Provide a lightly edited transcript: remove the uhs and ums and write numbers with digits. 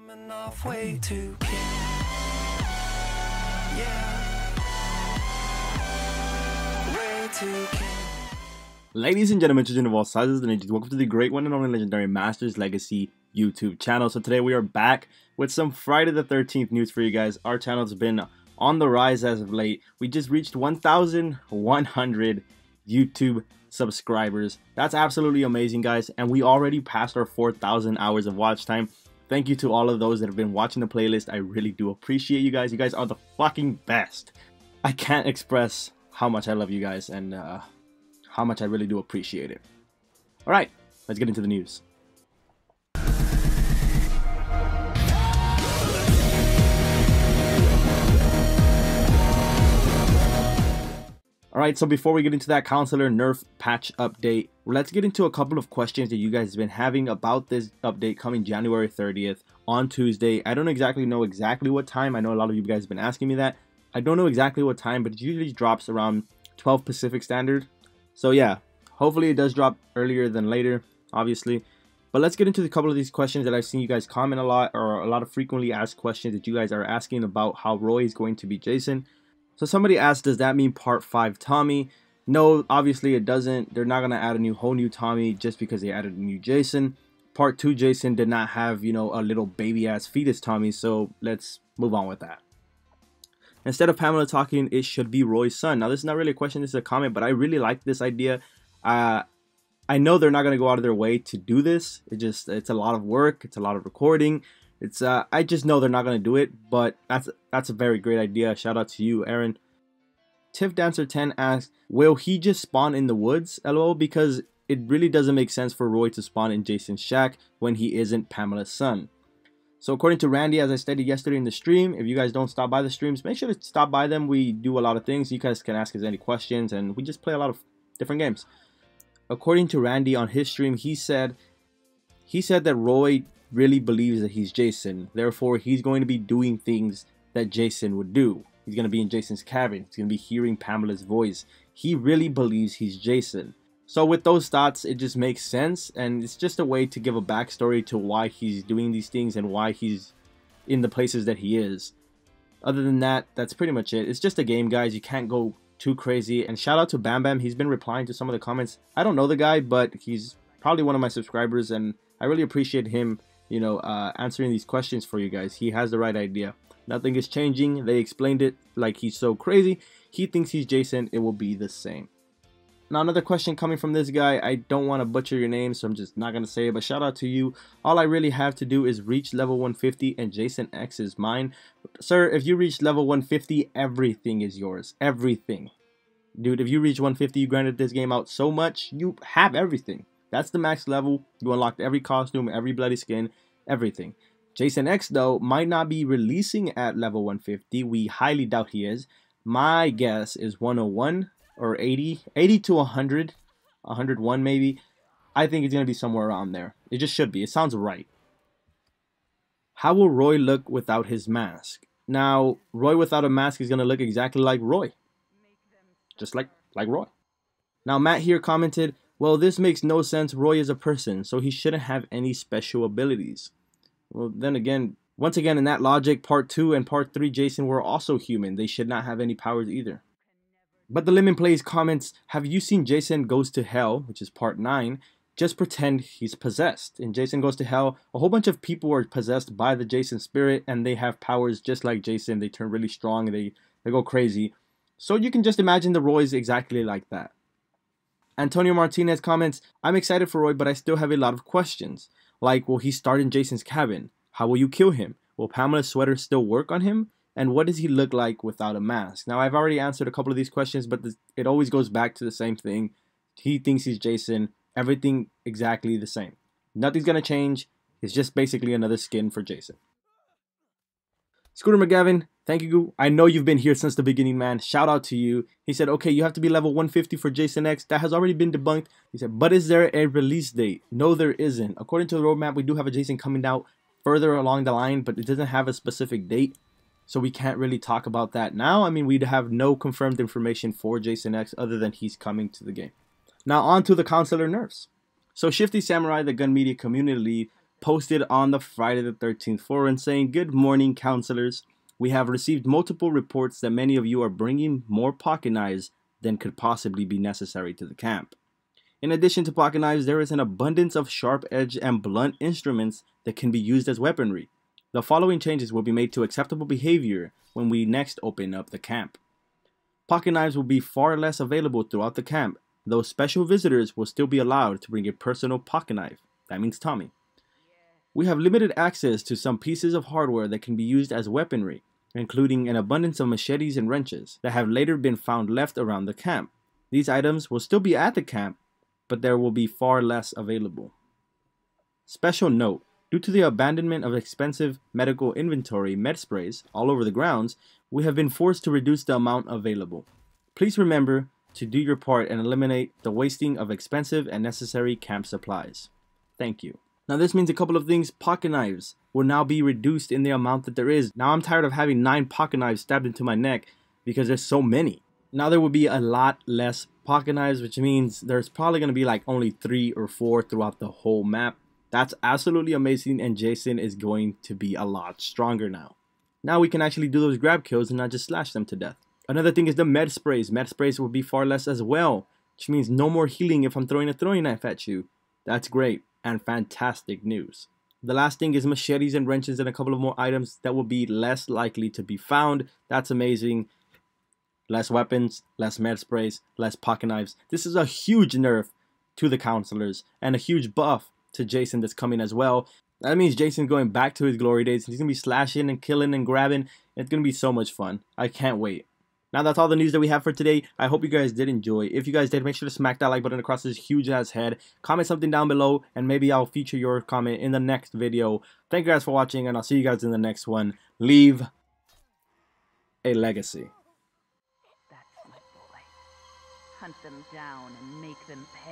Coming off way too king. Yeah. Way too king. Ladies and gentlemen, children of all sizes and ages, welcome to the great one and only legendary Masters Legacy YouTube channel. So today we are back with some Friday the 13th news for you guys. Our channel's been on the rise as of late. We just reached 1,100 YouTube subscribers. That's absolutely amazing, guys, and we already passed our 4,000 hours of watch time. Thank you to all of those that have been watching the playlist. I really do appreciate you guys. You guys are the fucking best. I can't express how much I love you guys and how much I really do appreciate it. Alright, let's get into the news. Alright, so before we get into that counselor nerf patch update, let's get into a couple of questions that you guys have been having about this update coming January 30th on Tuesday. I don't know exactly what time. I know a lot of you guys have been asking me that. I don't know exactly what time, but it usually drops around 12 Pacific Standard. So yeah, hopefully it does drop earlier than later, obviously. But let's get into a couple of these questions that I've seen you guys comment a lot, or a lot of frequently asked questions that you guys are asking about how Roy is going to be Jason. So somebody asked, does that mean part 5 Tommy? No, obviously it doesn't. They're not going to add a whole new Tommy just because they added a new Jason. Part 2 Jason did not have, you know, a little baby ass fetus Tommy, so let's move on with that. Instead of Pamela talking, it should be Roy's son. Now this is not really a question, this is a comment, but I really like this idea. I know they're not going to go out of their way to do this. It's a lot of work, it's a lot of recording. I just know they're not going to do it, but that's a very great idea. Shout out to you, Aaron. Tiff Dancer 10 asks, will he just spawn in the woods? LOL, because it really doesn't make sense for Roy to spawn in Jason's shack when he isn't Pamela's son. So according to Randy, as I stated yesterday in the stream, if you guys don't stop by the streams, make sure to stop by them. We do a lot of things. You guys can ask us any questions, and we just play a lot of different games. According to Randy on his stream, he said that Roy really believes that he's Jason. Therefore, he's going to be doing things that Jason would do. He's going to be in Jason's cabin. He's going to be hearing Pamela's voice. He really believes he's Jason. So with those thoughts, it just makes sense, and it's just a way to give a backstory to why he's doing these things and why he's in the places that he is. Other than that, that's pretty much it. It's just a game, guys. You can't go too crazy. And shout out to Bam Bam. He's been replying to some of the comments. I don't know the guy, but he's probably one of my subscribers, and I really appreciate him, you know, answering these questions for you guys. He has the right idea. Nothing is changing. They explained it like he's so crazy. He thinks he's Jason. It will be the same. Now another question coming from this guy. I don't want to butcher your name, so I'm just not going to say it, but shout out to you. All I really have to do is reach level 150 and Jason X is mine. Sir, if you reach level 150, everything is yours. Everything. Dude, if you reach 150, you granted this game out so much, you have everything. That's the max level. You unlocked every costume, every bloody skin, everything. Jason X, though, might not be releasing at level 150. We highly doubt he is. My guess is 101 or 80 to 100, 101 maybe. I think it's going to be somewhere around there. It just should be. It sounds right. How will Roy look without his mask? Now, Roy without a mask is going to look exactly like Roy. Just like Roy. Now, Matt here commented, well, this makes no sense. Roy is a person, so he shouldn't have any special abilities. Well, then again, once again, in that logic, part 2 and part 3 Jason were also human. They should not have any powers either. But the Lemon Plays comments, have you seen Jason Goes to Hell, which is part 9? Just pretend he's possessed. In Jason Goes to Hell, a whole bunch of people are possessed by the Jason spirit, and they have powers just like Jason. They turn really strong, they go crazy. So you can just imagine the Roy's exactly like that. Antonio Martinez comments, I'm excited for Roy, but I still have a lot of questions. Like, will he start in Jason's cabin? How will you kill him? Will Pamela's sweater still work on him? And what does he look like without a mask? Now, I've already answered a couple of these questions, but it always goes back to the same thing. He thinks he's Jason. Everything exactly the same. Nothing's going to change. It's just basically another skin for Jason. Scooter McGavin, thank you. I know you've been here since the beginning, man. Shout out to you. He said, okay, you have to be level 150 for Jason X. That has already been debunked. He said, but is there a release date? No, there isn't. According to the roadmap, we do have a Jason coming out further along the line, but it doesn't have a specific date. So we can't really talk about that now. I mean, we'd have no confirmed information for Jason X other than he's coming to the game. Now on to the counselor nerfs. So Shifty Samurai, the gun media community lead, posted on the Friday the 13th forum saying, "Good morning, counselors. We have received multiple reports that many of you are bringing more pocket knives than could possibly be necessary to the camp. In addition to pocket knives, there is an abundance of sharp edge and blunt instruments that can be used as weaponry. The following changes will be made to acceptable behavior when we next open up the camp. Pocket knives will be far less available throughout the camp, though special visitors will still be allowed to bring a personal pocket knife." That means Tommy. "We have limited access to some pieces of hardware that can be used as weaponry, including an abundance of machetes and wrenches that have later been found left around the camp. These items will still be at the camp, but there will be far less available. Special note, due to the abandonment of expensive medical inventory med sprays all over the grounds, we have been forced to reduce the amount available. Please remember to do your part and eliminate the wasting of expensive and necessary camp supplies. Thank you." Now this means a couple of things. Pocket knives will now be reduced in the amount that there is. Now I'm tired of having 9 pocket knives stabbed into my neck because there's so many. Now there will be a lot less pocket knives, which means there's probably going to be like only 3 or 4 throughout the whole map. That's absolutely amazing, and Jason is going to be a lot stronger now. Now we can actually do those grab kills and not just slash them to death. Another thing is the med sprays. Med sprays will be far less as well, which means no more healing if I'm throwing a throwing knife at you. That's great and fantastic news. The last thing is machetes and wrenches and a couple of more items that will be less likely to be found. That's amazing. Less weapons, less med sprays, less pocket knives. This is a huge nerf to the counselors and a huge buff to Jason that's coming as well. That means Jason's going back to his glory days. He's going to be slashing and killing and grabbing. It's going to be so much fun. I can't wait. Now that's all the news that we have for today. I hope you guys did enjoy. If you guys did, make sure to smack that like button across this huge ass head. Comment something down below and maybe I'll feature your comment in the next video. Thank you guys for watching and I'll see you guys in the next one. Leave a legacy. That's my boy. Hunt them down and make them pay.